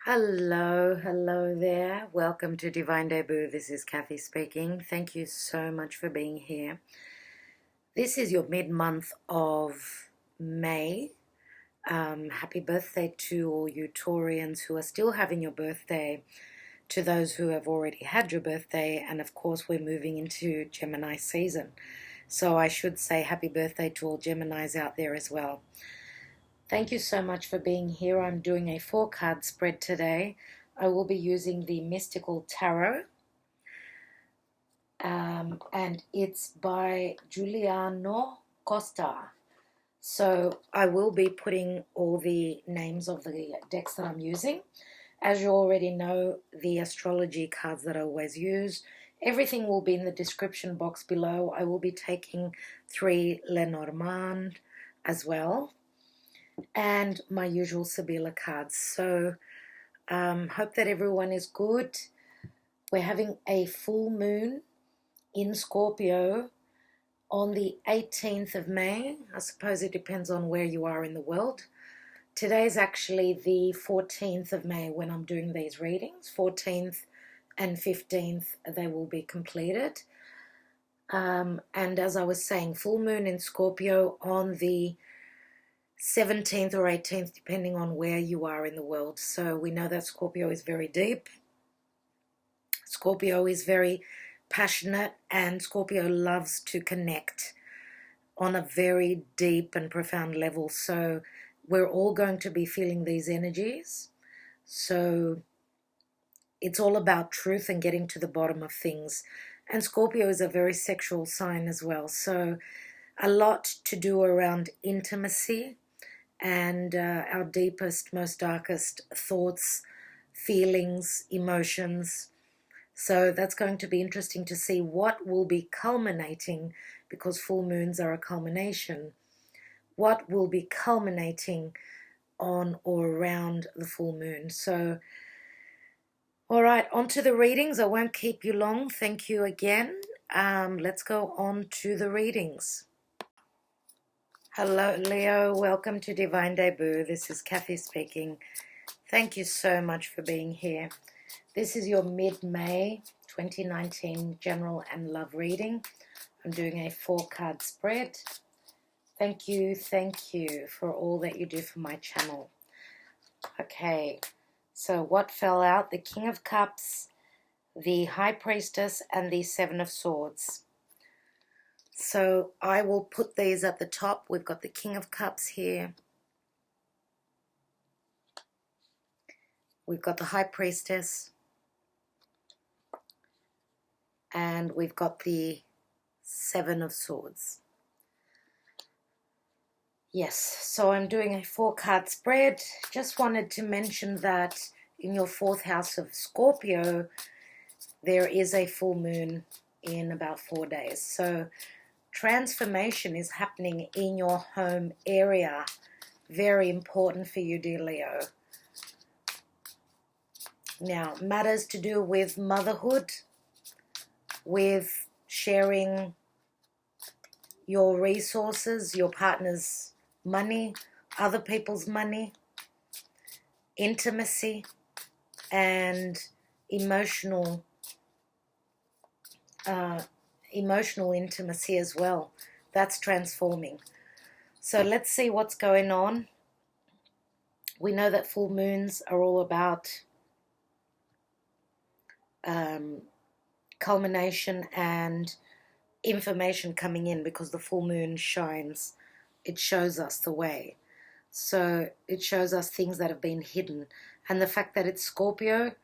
Hello there. Welcome to Divine Debut. This is Kathy speaking. Thank you so much for being here. This is your mid-month of May. Happy birthday to all you Taurians who are still having your birthday, to those who have already had your birthday, and of course we're moving into Gemini season. So I should say happy birthday to all Geminis out there as well. Thank you so much for being here. I'm doing a 4-card spread today. I will be using the Mystical Tarot, and it's by Guiliano, Costa. So I will be putting all the names of the decks that I'm using. As you already know, the astrology cards that I always use, everything will be in the description box below. I will be taking 3 LENORMAND as well, and my usual SIBILLA cards. So hope that everyone is good. We're having a full moon in Scorpio on the 18th of May. I suppose it depends on where you are in the world. Today's actually the 14th of May when I'm doing these readings. 14th and 15th, they will be completed. And as I was saying, full moon in Scorpio on the 17th or 18th, depending on where you are in the world. So we know that Scorpio is very deep. Scorpio is very passionate, and Scorpio loves to connect on a very deep and profound level. So we're all going to be feeling these energies. So it's all about truth and getting to the bottom of things. And Scorpio is a very sexual sign as well. So a lot to do around intimacy and our deepest, most darkest thoughts, feelings, emotions. So that's going to be interesting to see what will be culminating, because full moons are a culmination. What will be culminating on or around the full moon. So, all right, on to the readings. I won't keep you long. Thank you again. Let's go on to the readings. Hello, Leo. Welcome to Divine Debut. This is Kathy speaking. Thank you so much for being here. This is your mid-May 2019 general and love reading. I'm doing a 4-card spread. Thank you for all that you do for my channel. Okay, so what fell out? The King of Cups, the High Priestess, and the 7 of Swords. So I will put these at the top. We've got the King of Cups here. We've got the High Priestess. And we've got the 7 of Swords. Yes, so I'm doing a 4-card spread. Just wanted to mention that in your 4th house of Scorpio, there is a full moon in about 4 days. So transformation is happening in your home area. Very important for you, dear Leo. Now, matters to do with motherhood, with sharing your resources, your partner's money, other people's money, intimacy, and emotional intimacy as well. That's transforming. So let's see what's going on. We know that full moons are all about culmination and information coming in, because the full moon shines. It shows us the way. So it shows us things that have been hidden. And the fact that it's Scorpio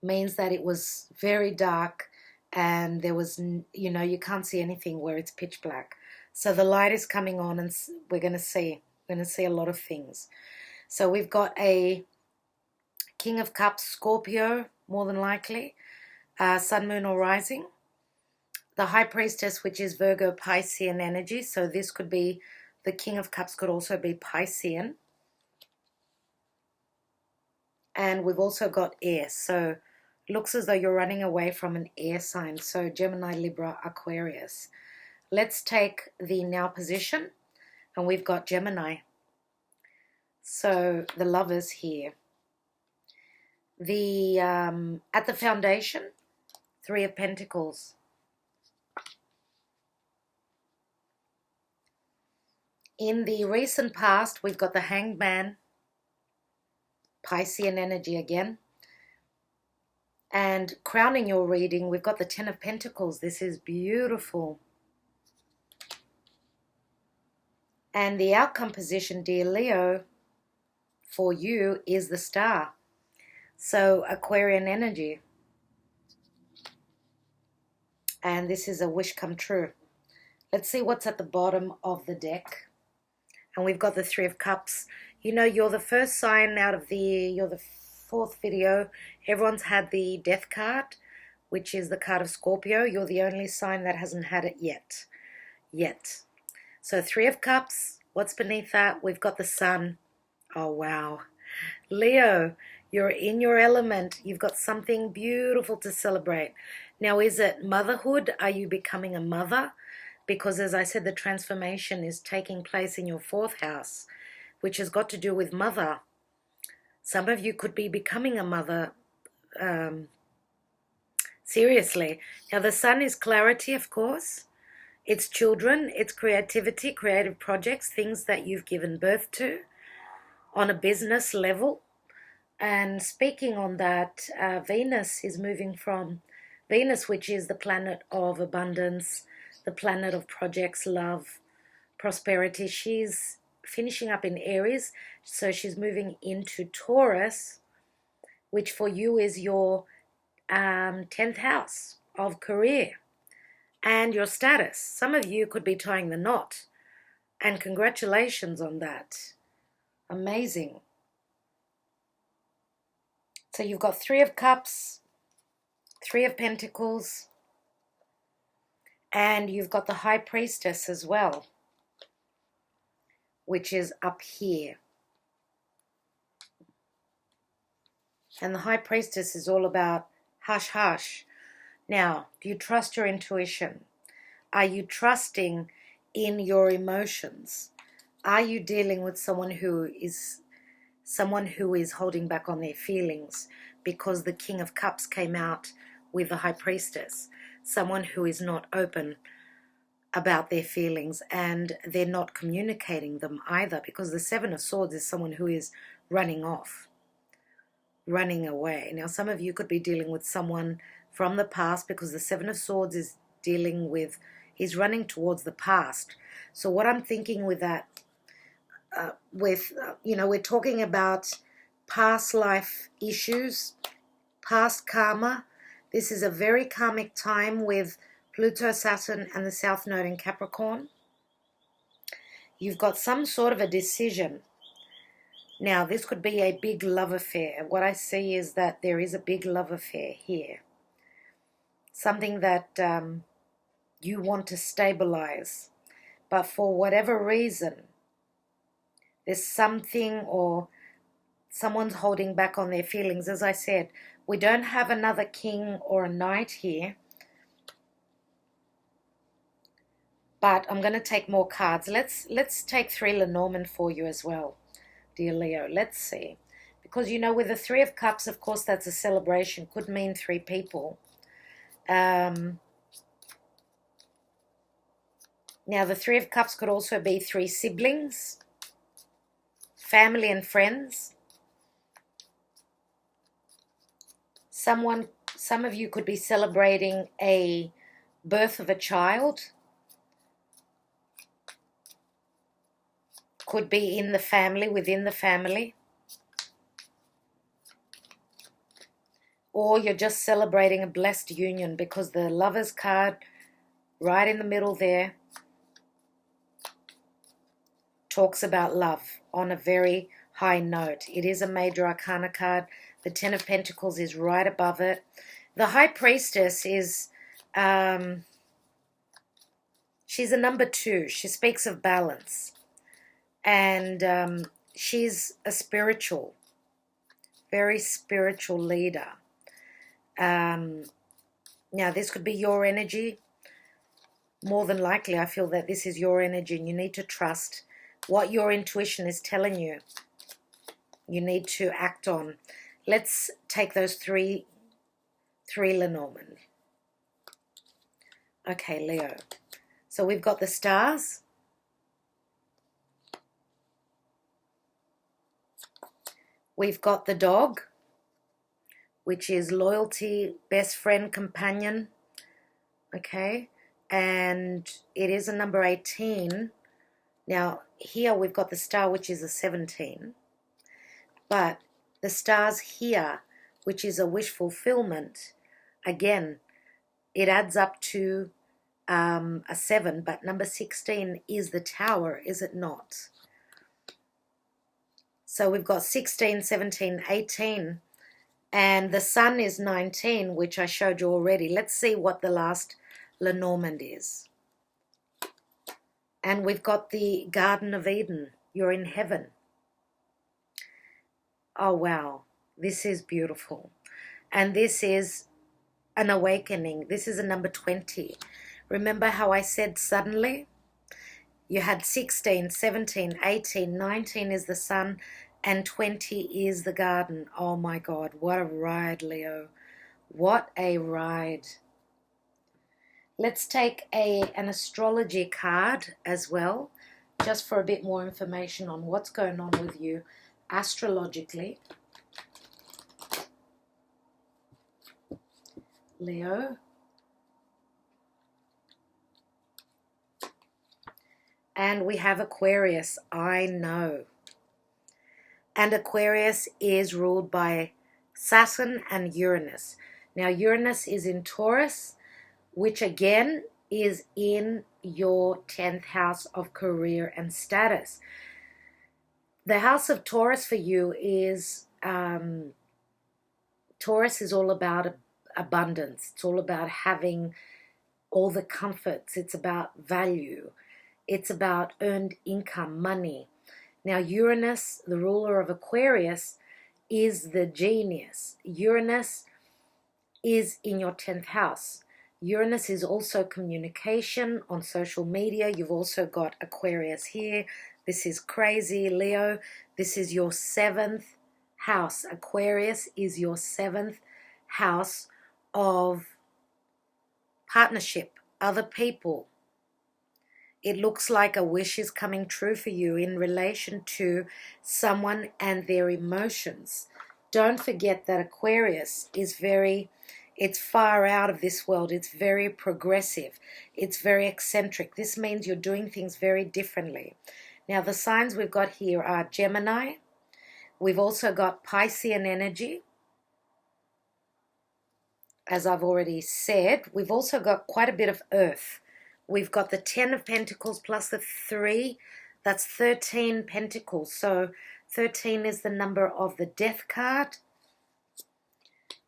means that it was very dark, and there was, you can't see anything where it's pitch black. So the light is coming on, and we're going to see a lot of things. So we've got a King of Cups, Scorpio, more than likely, Sun, Moon, or Rising. The High Priestess, which is Virgo, Piscean energy. So this could be, the King of Cups could also be Piscean. And we've also got air. So looks as though you're running away from an air sign. So Gemini, Libra, Aquarius. Let's take the now position. And we've got Gemini. So the Lovers here. the at the foundation, Three of Pentacles. In the recent past, we've got the Hanged Man, Piscean energy again. And crowning your reading, we've got the Ten of Pentacles. This is beautiful. And the outcome position, dear Leo, for you is the Star. So Aquarian energy. And this is a wish come true. Let's see what's at the bottom of the deck. And we've got the Three of Cups. You know, you're the first sign out of the year. You're the fourth video. Everyone's had the Death card, which is the card of Scorpio. You're the only sign that hasn't had it yet. So Three of Cups. What's beneath that? We've got the Sun. Oh, wow. Leo, you're in your element. You've got something beautiful to celebrate. Now, is it motherhood? Are you becoming a mother? Because as I said, the transformation is taking place in your fourth house, which has got to do with mother. Some of you could be becoming a mother. Seriously. Now, the Sun is clarity, of course. It's children, it's creativity, creative projects, things that you've given birth to on a business level. And speaking on that, Venus is moving from Venus, which is the planet of abundance, the planet of projects, love, prosperity. She's finishing up in Aries, so she's moving into Taurus, which for you is your 10th house of career and your status. Some of you could be tying the knot, and congratulations on that. Amazing. So you've got Three of Cups, Three of Pentacles, and you've got the High Priestess as well, which is up here. And the High Priestess is all about hush, hush. Now, do you trust your intuition? Are you trusting in your emotions? Are you dealing with someone who is holding back on their feelings? Because the King of Cups came out with the High Priestess. Someone who is not open about their feelings, and they're not communicating them either, because the Seven of Swords is someone who is running off, running away. Now, some of you could be dealing with someone from the past, because the Seven of Swords is dealing with, he's running towards the past. So what I'm thinking with that, we're talking about past life issues, past karma. This is a very karmic time with Pluto, Saturn, and the South Node in Capricorn. You've got some sort of a decision. Now, this could be a big love affair. What I see is that there is a big love affair here. Something that you want to stabilize. But for whatever reason, there's something, or someone's holding back on their feelings. As I said, we don't have another king or a knight here. But I'm going to take more cards. Let's take three LENORMAND for you as well, dear Leo. Let's see. Because, with the Three of Cups, of course, that's a celebration. Could mean three people. Now, the Three of Cups could also be three siblings, family and friends. Some of you could be celebrating a birth of a child. Could be in the family, within the family. Or you're just celebrating a blessed union, because the Lovers card right in the middle there talks about love on a very high note. It is a major arcana card. The Ten of Pentacles is right above it. The High Priestess is, she's a number 2. She speaks of balance. And she's a spiritual, very spiritual leader. Now, this could be your energy. More than likely, I feel that this is your energy, and you need to trust what your intuition is telling you. You need to act on. Let's take those three Lenormand. Okay, Leo. So we've got the stars. We've got the dog, which is loyalty, best friend, companion. Okay, and it is a number 18. Now, here we've got the star, which is a 17. But the stars here, which is a wish fulfillment, again, it adds up to a 7. But number 16 is the tower, is it not? So we've got 16, 17, 18. And the sun is 19, which I showed you already. Let's see what the last Lenormand is. And we've got the Garden of Eden. You're in heaven. Oh, wow. This is beautiful. And this is an awakening. This is a number 20. Remember how I said suddenly? You had 16, 17, 18, 19 is the sun, and 20 is the garden. Oh, my God. What a ride, Leo. What a ride. Let's take an astrology card as well, just for a bit more information on what's going on with you astrologically. Leo. And we have Aquarius, I know. And Aquarius is ruled by Saturn and Uranus. Now, Uranus is in Taurus, which again is in your 10th house of career and status. The house of Taurus for you is, Taurus is all about abundance. It's all about having all the comforts. It's about value. It's about earned income, money. Now, Uranus, the ruler of Aquarius, is the genius. Uranus is in your 10th house. Uranus is also communication on social media. You've also got Aquarius here. This is crazy, Leo. This is your 7th house. Aquarius is your 7th house of partnership, other people. It looks like a wish is coming true for you in relation to someone and their emotions. Don't forget that Aquarius is it's far out of this world. It's very progressive. It's very eccentric. This means you're doing things very differently. Now, the signs we've got here are Gemini. We've also got Piscean energy, as I've already said. We've also got quite a bit of Earth. We've got the 10 of Pentacles plus the 3. That's 13 Pentacles. So 13 is the number of the Death card.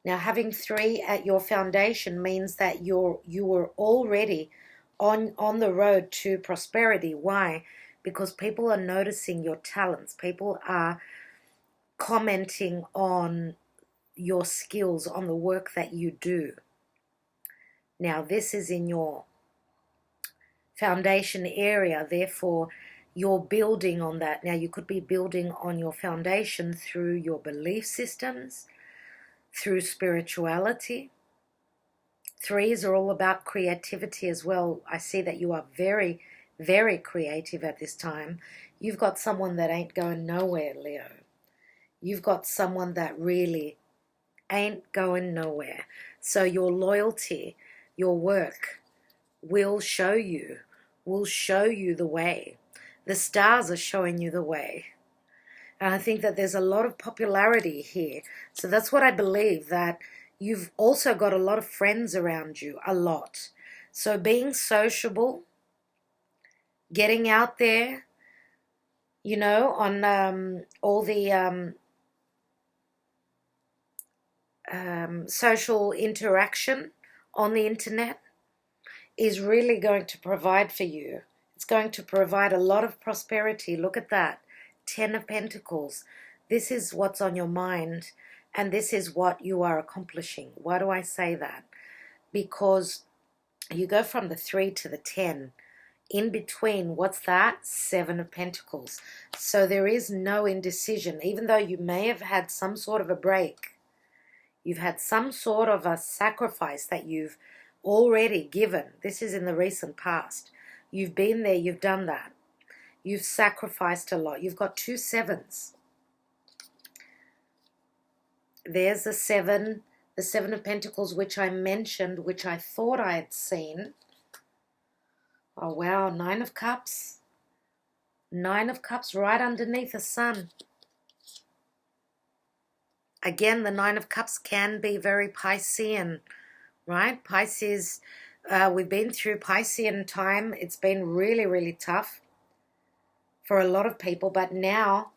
Now, having 3 at your foundation means that you are already on the road to prosperity. Why? Because people are noticing your talents. People are commenting on your skills, on the work that you do. Now, this is in your foundation area. Therefore, you're building on that. Now, you could be building on your foundation through your belief systems, through spirituality. 3s are all about creativity as well. I see that you are very, very creative at this time. You've got someone that ain't going nowhere, Leo. You've got someone that really ain't going nowhere. So your loyalty, your work will show you the way. The stars are showing you the way. And I think that there's a lot of popularity here. So that's what I believe, that you've also got a lot of friends around you, a lot. So being sociable, getting out there, you know, on all the social interaction on the internet is really going to provide for you. It's going to provide a lot of prosperity. Look at that. 10 of Pentacles. This is what's on your mind, and this is what you are accomplishing. Why do I say that? Because you go from the 3 to the 10. In between, what's that? Seven of Pentacles. So there is no indecision. Even though you may have had some sort of a break, you've had some sort of a sacrifice that you've already given. This is in the recent past. You've been there, you've done that. You've sacrificed a lot. You've got 2 sevens. There's the 7 of Pentacles, which I mentioned, which I thought I had seen. Oh, wow, 9 of Cups. 9 of Cups right underneath the Sun. Again, the 9 of Cups can be very Piscean, right? Pisces, we've been through Piscean time. It's been really, really tough for a lot of people, but now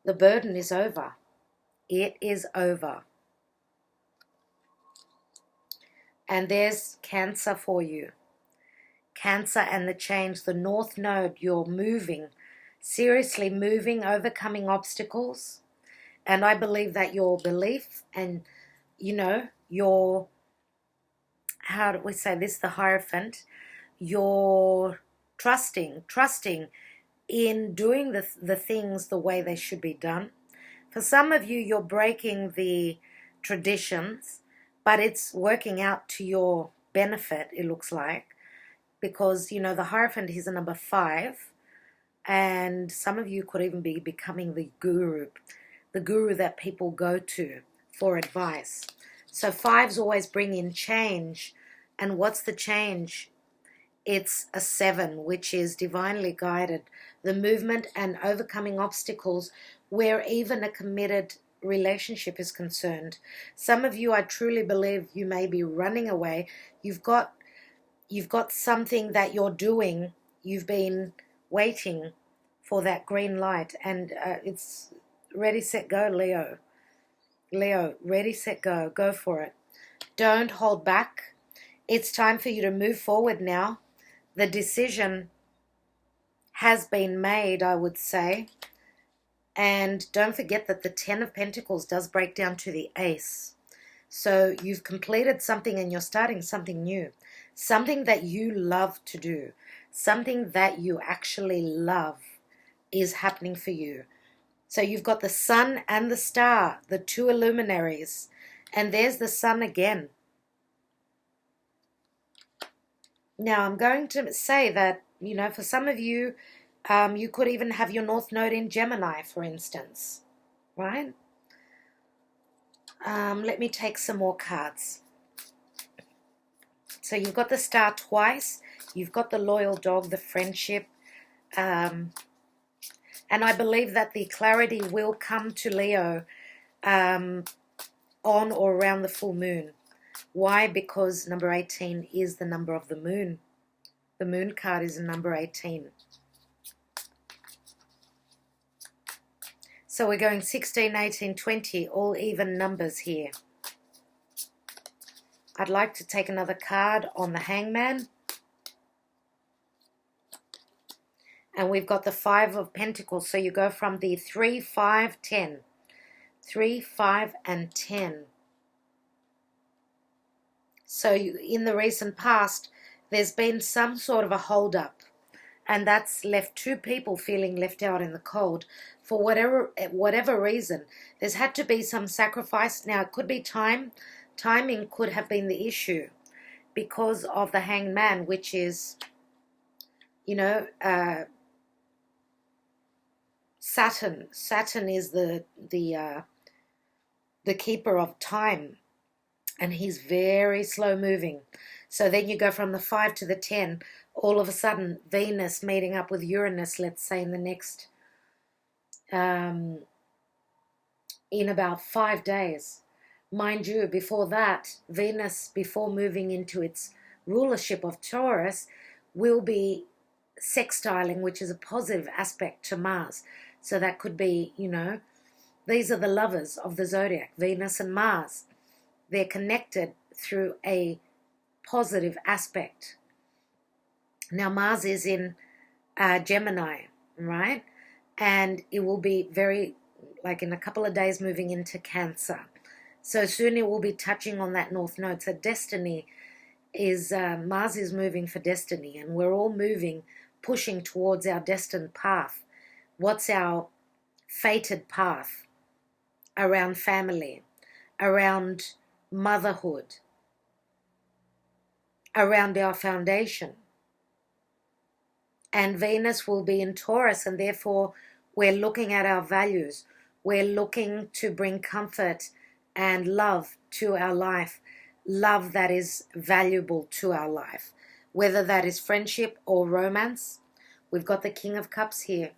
the burden is over. It is over. And there's Cancer for you. Cancer and the change, the North Node, you're moving, seriously moving, overcoming obstacles. And I believe that your belief and, you know, your, how do we say this, the Hierophant, your trusting in doing the things the way they should be done. For some of you, you're breaking the traditions, but it's working out to your benefit, it looks like, because, you know, the Hierophant is a number 5, and some of you could even be becoming the guru that people go to for advice. So 5s always bring in change, and what's the change? It's a 7, which is divinely guided, the movement and overcoming obstacles where even a committed relationship is concerned. Some of you, I truly believe, you may be running away. You've got something that you're doing. You've been waiting for that green light, and it's ready, set, go, Leo. Leo, ready, set, go. Go for it. Don't hold back. It's time for you to move forward now. The decision has been made, I would say. And don't forget that the 10 of Pentacles does break down to the Ace. So you've completed something and you're starting something new. Something that you love to do. Something that you actually love is happening for you. So you've got the Sun and the Star, the 2 luminaries. And there's the Sun again. Now, I'm going to say that, you know, for some of you, you could even have your North Node in Gemini, for instance, right? Let me take some more cards. So you've got the Star twice. You've got the loyal dog, the friendship. And I believe that the clarity will come to Leo on or around the full moon. Why? Because number 18 is the number of the moon. The moon card is number 18. So we're going 16, 18, 20, all even numbers here. I'd like to take another card on the Hangman. And we've got the 5 of Pentacles. So you go from the 3, 5, 10. 3, 5, and 10. So in the recent past, there's been some sort of a hold-up. And that's left 2 people feeling left out in the cold for whatever reason. There's had to be some sacrifice. Now, it could be time. Timing could have been the issue because of the Hanged Man, which is, you know, Saturn. Saturn is the keeper of time, and he's very slow moving. So then you go from the 5 to the 10. All of a sudden, Venus meeting up with Uranus, let's say in the next, in about 5 days. Mind you, before that, Venus, before moving into its rulership of Taurus, will be sextiling, which is a positive aspect to Mars. So that could be, you know, these are the lovers of the zodiac, Venus and Mars. They're connected through a positive aspect. Now, Mars is in Gemini, right? And it will be very, like in a couple of days, moving into Cancer. So soon it will be touching on that North Node. So destiny is, Mars is moving for destiny, and we're all moving pushing towards our destined path? What's our fated path around family, around motherhood, around our foundation? And Venus will be in Taurus, and therefore we're looking at our values. We're looking to bring comfort and love to our life, love that is valuable to our life, whether that is friendship or romance. We've got the King of Cups here.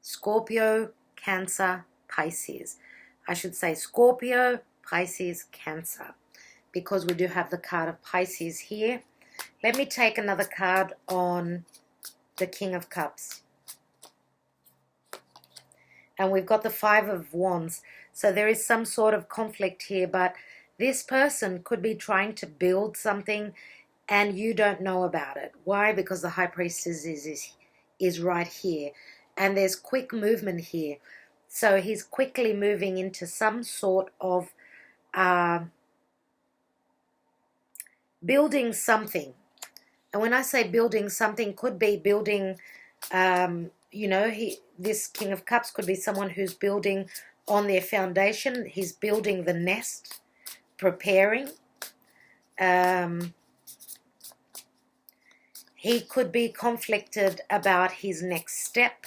Scorpio, Cancer, Pisces. I should say Scorpio, Pisces, Cancer, because we do have the card of Pisces here. Let me take another card on the King of Cups. And we've got the Five of Wands. So there is some sort of conflict here, but this person could be trying to build something and you don't know about it. Why? Because the High Priestess is right here. And there's quick movement here. So he's quickly moving into some sort of building something. And when I say building something, could be building, you know, this King of Cups could be someone who's building on their foundation. He's building the nest, preparing. He could be conflicted about his next step.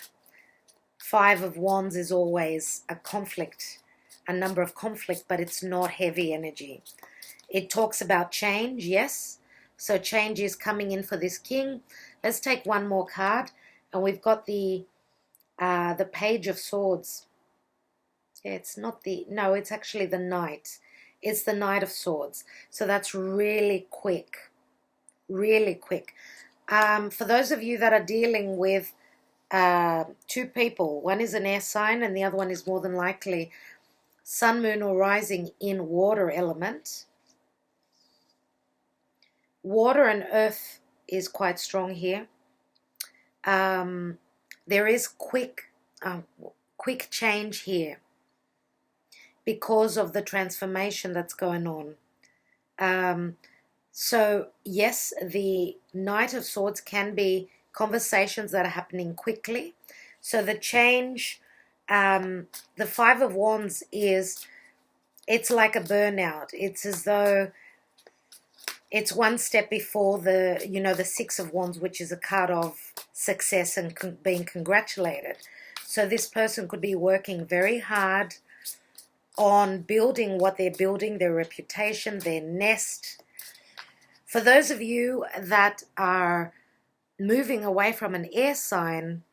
Five of Wands is always a conflict, a number of conflict, but it's not heavy energy. It talks about change, yes. So change is coming in for this king. Let's take one more card, and we've got the Page of Swords. It's not the, no, it's actually the Knight. It's the Knight of Swords. So that's really quick, really quick. For those of you that are dealing with two people, one is an air sign and the other one is more than likely sun, moon, or rising in water element. Water and earth is quite strong here. There is quick change here because of the transformation that's going on. So yes, the Knight of Swords can be conversations that are happening quickly. So the change, the Five of Wands is, it's like a burnout. It's as though it's one step before the, you know, the Six of Wands, which is a card of success and being congratulated. So this person could be working very hard on building what they're building, their reputation, their nest. For those of you that are moving away from an air sign,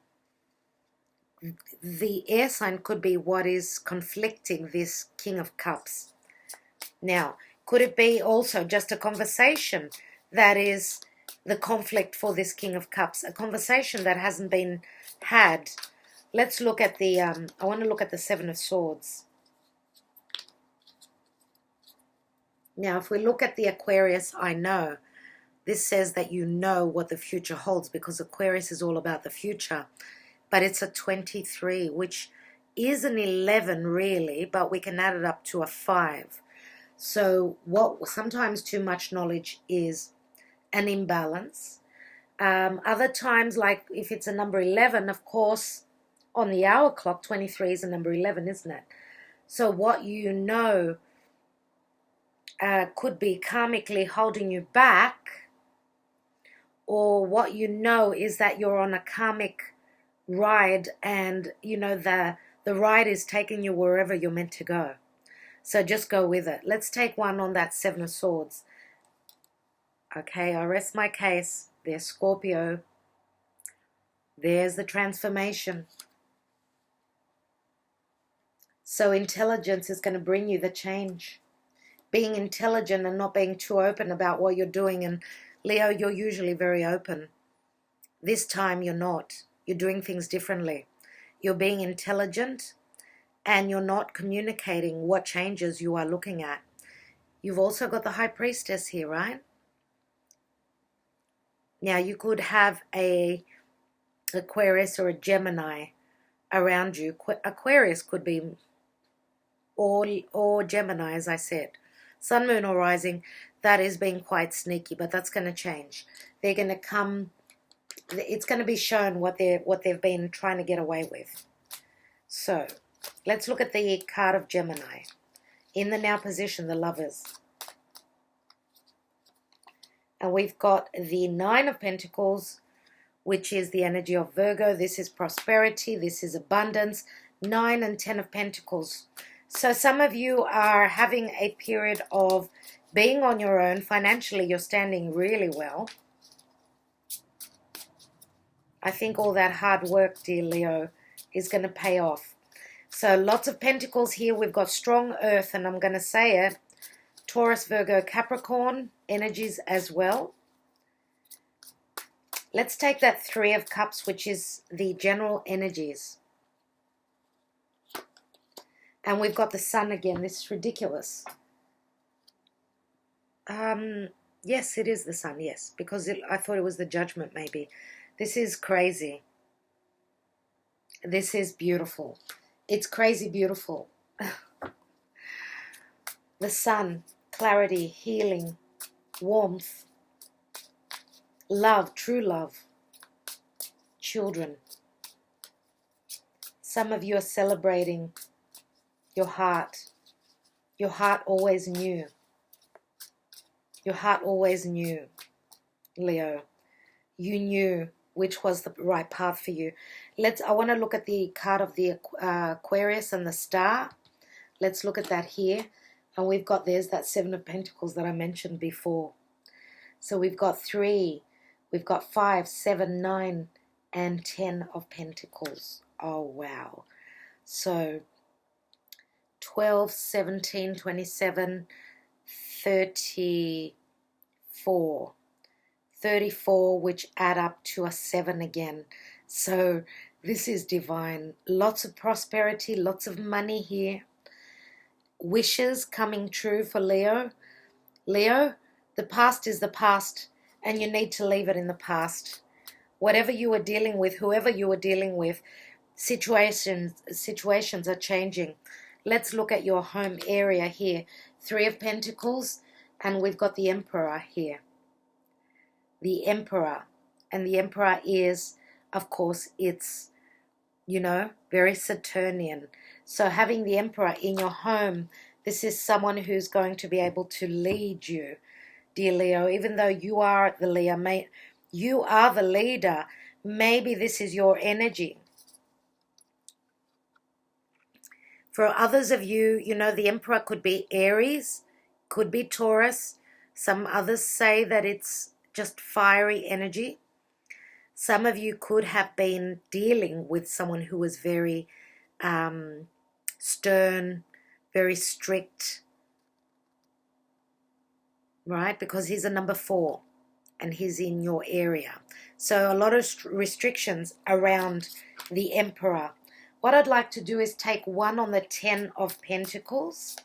the air sign could be what is conflicting this King of Cups. Now, could it be also just a conversation that is the conflict for this King of Cups? A conversation that hasn't been had. Let's look at the, I want to look at the Seven of Swords. Now, if we look at the Aquarius, I know. This says that you know what the future holds because Aquarius is all about the future. But it's a 23, which is an 11 really, but we can add it up to a 5. So what sometimes too much knowledge is an imbalance. Other times, like if it's a number 11, of course, on the hour clock, 23 is a number 11, isn't it? So what you know could be karmically holding you back, or what you know is that you're on a karmic ride and, you know, the ride is taking you wherever you're meant to go. So just go with it. Let's take one on that Seven of Swords. Okay, I rest my case. There's Scorpio. There's the transformation. So intelligence is going to bring you the change. Being intelligent and not being too open about what you're doing. And Leo, you're usually very open. This time you're not. You're doing things differently. You're being intelligent and you're not communicating what changes you are looking at. You've also got the High Priestess here, right? Now you could have a Aquarius or a Gemini around you. Aquarius could be, or Gemini, as I said. Sun, moon, or rising, that is being quite sneaky, but that's going to change. They're going to come it's going to be shown what they've been trying to get away with. So let's look at the card of Gemini. In the now position, the Lovers. And we've got the Nine of Pentacles, which is the energy of Virgo. This is prosperity. This is abundance. 9 and 10 of Pentacles. So some of you are having a period of being on your own. Financially, you're standing really well. I think all that hard work, dear Leo, is going to pay off. So lots of Pentacles here. We've got strong earth, and I'm going to say it. Taurus, Virgo, Capricorn energies as well. Let's take that Three of Cups, which is the general energies. And we've got the Sun again. This is ridiculous. Yes, it is the Sun, yes. Because I thought it was the Judgment, maybe. This is crazy. This is beautiful. It's crazy beautiful. The Sun, clarity, healing, warmth, love, true love, children. Some of you are celebrating your heart. Your heart always knew. Your heart always knew, Leo. You knew which was the right path for you. I want to look at the card of the Aquarius and the Star. Let's look at that here. And we've got, there's that Seven of Pentacles that I mentioned before. So we've got 3, we've got 5, 7, 9, and 10 of Pentacles. Oh, wow. So 12, 17, 27, 34. 34, which add up to a 7 again. So this is divine. Lots of prosperity, lots of money here. Wishes coming true for Leo. Leo, the past is the past, and you need to leave it in the past. Whatever you are dealing with, whoever you are dealing with, situations are changing. Let's look at your home area here. 3 of Pentacles, and we've got the Emperor here. The Emperor. And the Emperor is, of course, it's, you know, very Saturnian. So having the Emperor in your home, this is someone who's going to be able to lead you, dear Leo. Even though you are the Leo, you are the leader. Maybe this is your energy. For others of you, you know, the Emperor could be Aries, could be Taurus. Some others say that it's just fiery energy. Some of you could have been dealing with someone who was very stern, very strict, right? Because he's a number 4 and he's in your area. So a lot of restrictions around the Emperor. What I'd like to do is take 1 on the 10 of Pentacles.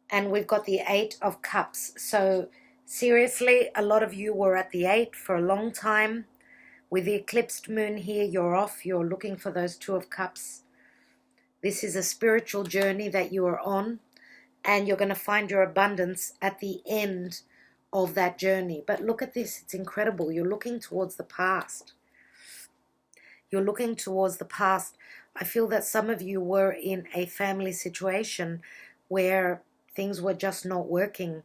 And we've got the 8 of Cups. So seriously, a lot of you were at the 8 for a long time. With the eclipsed moon here, you're off. You're looking for those 2 of Cups. This is a spiritual journey that you are on. And you're going to find your abundance at the end of that journey. But look at this. It's incredible. You're looking towards the past. You're looking towards the past. I feel that some of you were in a family situation where things were just not working.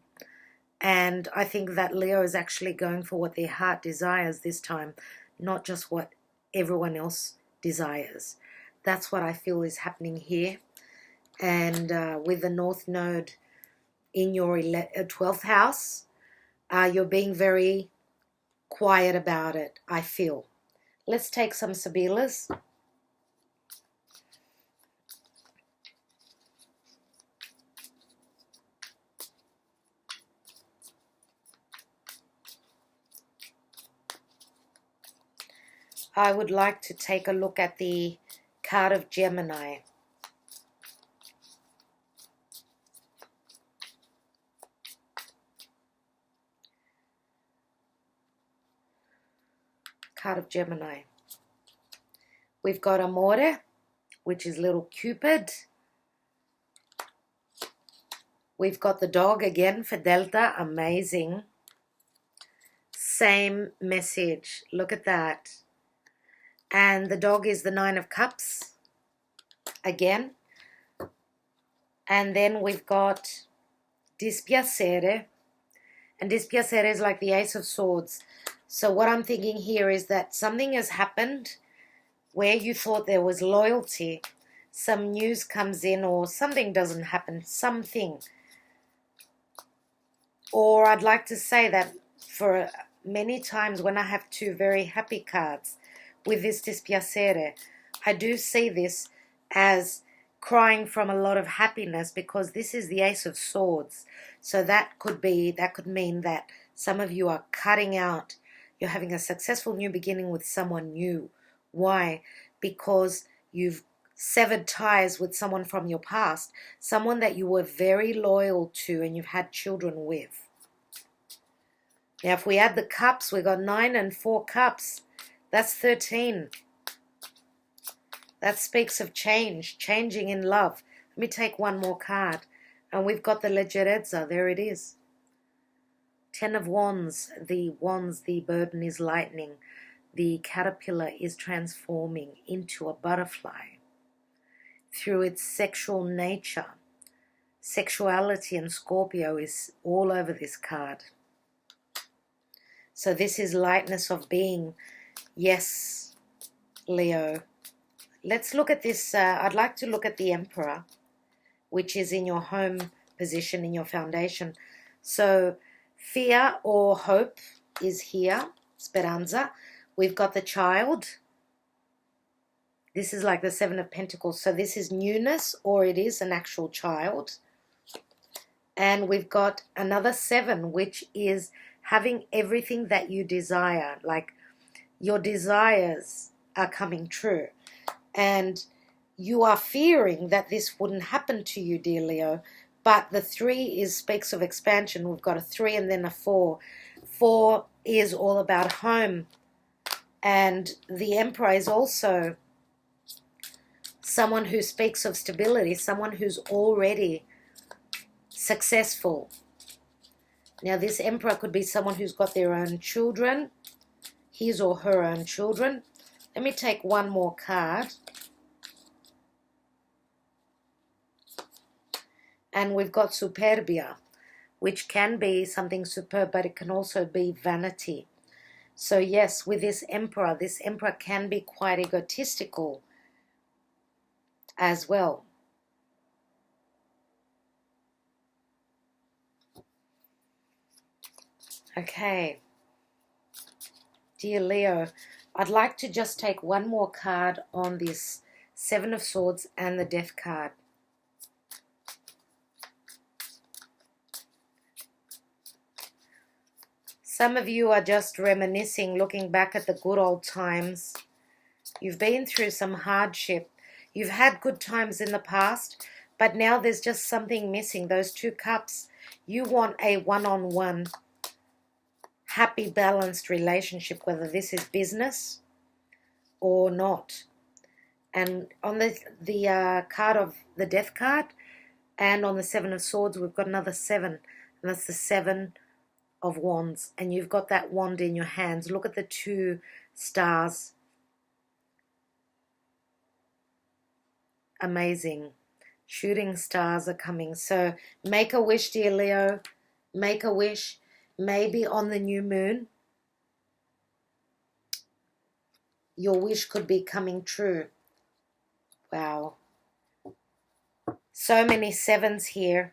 And I think that Leo is actually going for what their heart desires this time, not just what everyone else desires. That's what I feel is happening here. And with the North Node in your 12th house, you're being very quiet about it, I feel. Let's take some Sibillas. I would like to take a look at the card of Gemini. Card of Gemini. We've got Amore, which is little Cupid. We've got the dog again for Delta, amazing. Same message. Look at that. And the dog is the 9 of Cups again. And then we've got dispiacere. And dispiacere is like the Ace of Swords. So what I'm thinking here is that something has happened where you thought there was loyalty. Some news comes in or something doesn't happen. Something. Or I'd like to say that for many times when I have 2 very happy cards with this dispiacere, I do see this as crying from a lot of happiness because this is the Ace of Swords. So that could mean that some of you are cutting out. You're having a successful new beginning with someone new. Why? Because you've severed ties with someone from your past, someone that you were very loyal to and you've had children with. Now, if we add the cups, we've got 9 and 4 cups. That's 13. That speaks of change, changing in love. Let me take one more card. And we've got the leggerezza. There it is. 10 of Wands. The burden is lightening. The caterpillar is transforming into a butterfly through its sexual nature. Sexuality and Scorpio is all over this card. So this is lightness of being. Yes, Leo. Let's look at this. I'd like to look at the Emperor, which is in your home position, in your foundation. So fear or hope is here, speranza. We've got the Child. This is like the 7 of Pentacles. So this is newness, or it is an actual child. And we've got another 7, which is having everything that you desire. Like your desires are coming true. And you are fearing that this wouldn't happen to you, dear Leo. But the 3 speaks of expansion. We've got a 3 and then a 4. 4 is all about home. And the Emperor is also someone who speaks of stability, someone who's already successful. Now, this Emperor could be someone who's got their own children, his or her own children. Let me take one more card. And we've got Superbia, which can be something superb, but it can also be vanity. So yes, with this Emperor can be quite egotistical as well. Okay, dear Leo, I'd like to just take one more card on this 7 of Swords and the Death card. Some of you are just reminiscing, looking back at the good old times. You've been through some hardship. You've had good times in the past, but now there's just something missing. Those 2 cups. You want a one-on-one, happy, balanced relationship, whether this is business or not. And on the card of the Death card and on the 7 of Swords, we've got another 7. And that's the 7 of Wands. And you've got that wand in your hands. Look at the 2 stars. Amazing. Shooting stars are coming. So make a wish, dear Leo. Make a wish. Maybe on the new moon, your wish could be coming true. Wow. So many 7s here.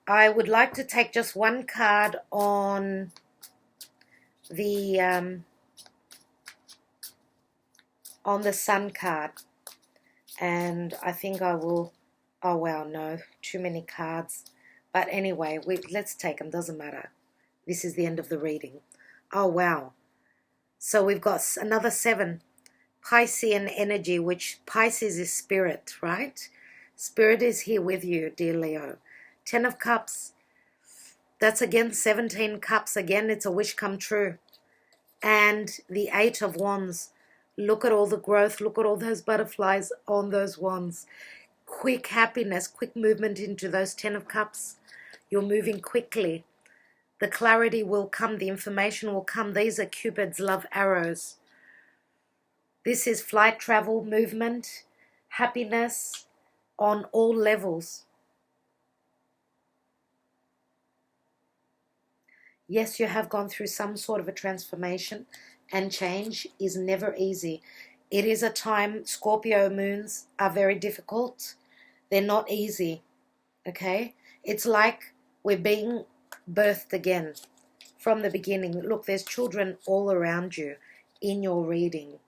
I would like to take just one card on the Sun card. And I think I will, oh wow, no, too many cards. But anyway, let's take them, doesn't matter. This is the end of the reading. Oh, wow. So we've got another 7. Piscean energy, which Pisces is spirit, right? Spirit is here with you, dear Leo. 10 of Cups. That's again 17 cups. Again, it's a wish come true. And the 8 of Wands. Look at all the growth. Look at all those butterflies on those wands. Quick happiness, quick movement into those 10 of Cups. You're moving quickly. The clarity will come. The information will come. These are Cupid's love arrows. This is flight, travel, movement, happiness on all levels. Yes, you have gone through some sort of a transformation, and change is never easy. It is a time, Scorpio moons are very difficult. They're not easy, okay? It's like we're being birthed again from the beginning. Look, there's children all around you in your reading.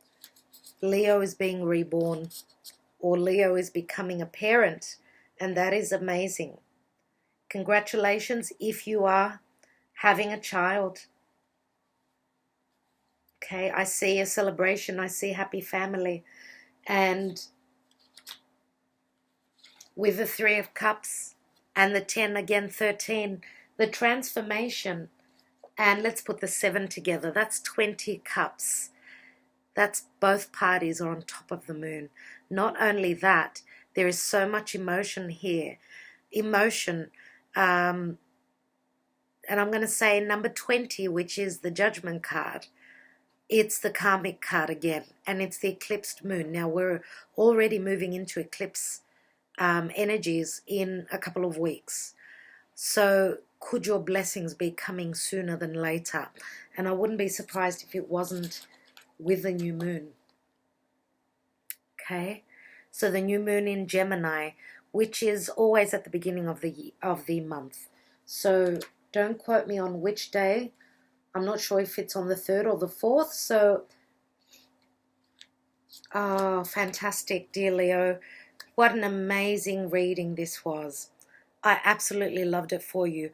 Leo is being reborn, or Leo is becoming a parent, and that is amazing. Congratulations if you are having a child. Okay, I see a celebration, I see happy family. And with the 3 of Cups and the 10 again, 13, the transformation. And let's put the 7 together. That's 20 cups. That's both parties are on top of the moon. Not only that, there is so much emotion here. Emotion. And I'm going to say number 20, which is the Judgment card. It's the karmic card again, and it's the eclipsed moon. Now, we're already moving into eclipse energies in a couple of weeks. So could your blessings be coming sooner than later? And I wouldn't be surprised if it wasn't with the new moon. Okay, so the new moon in Gemini, which is always at the beginning of the month. So don't quote me on which day. I'm not sure if it's on the 3rd or the 4th. So, oh, fantastic, dear Leo. What an amazing reading this was. I absolutely loved it for you.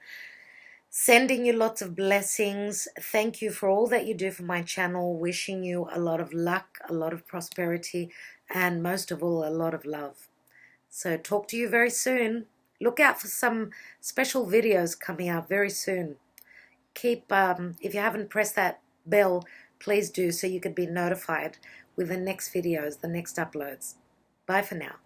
Sending you lots of blessings. Thank you for all that you do for my channel. Wishing you a lot of luck, a lot of prosperity, and most of all, a lot of love. So talk to you very soon. Look out for some special videos coming out very soon. Keep, if you haven't pressed that bell, please do so you could be notified with the next videos, the next uploads. Bye for now.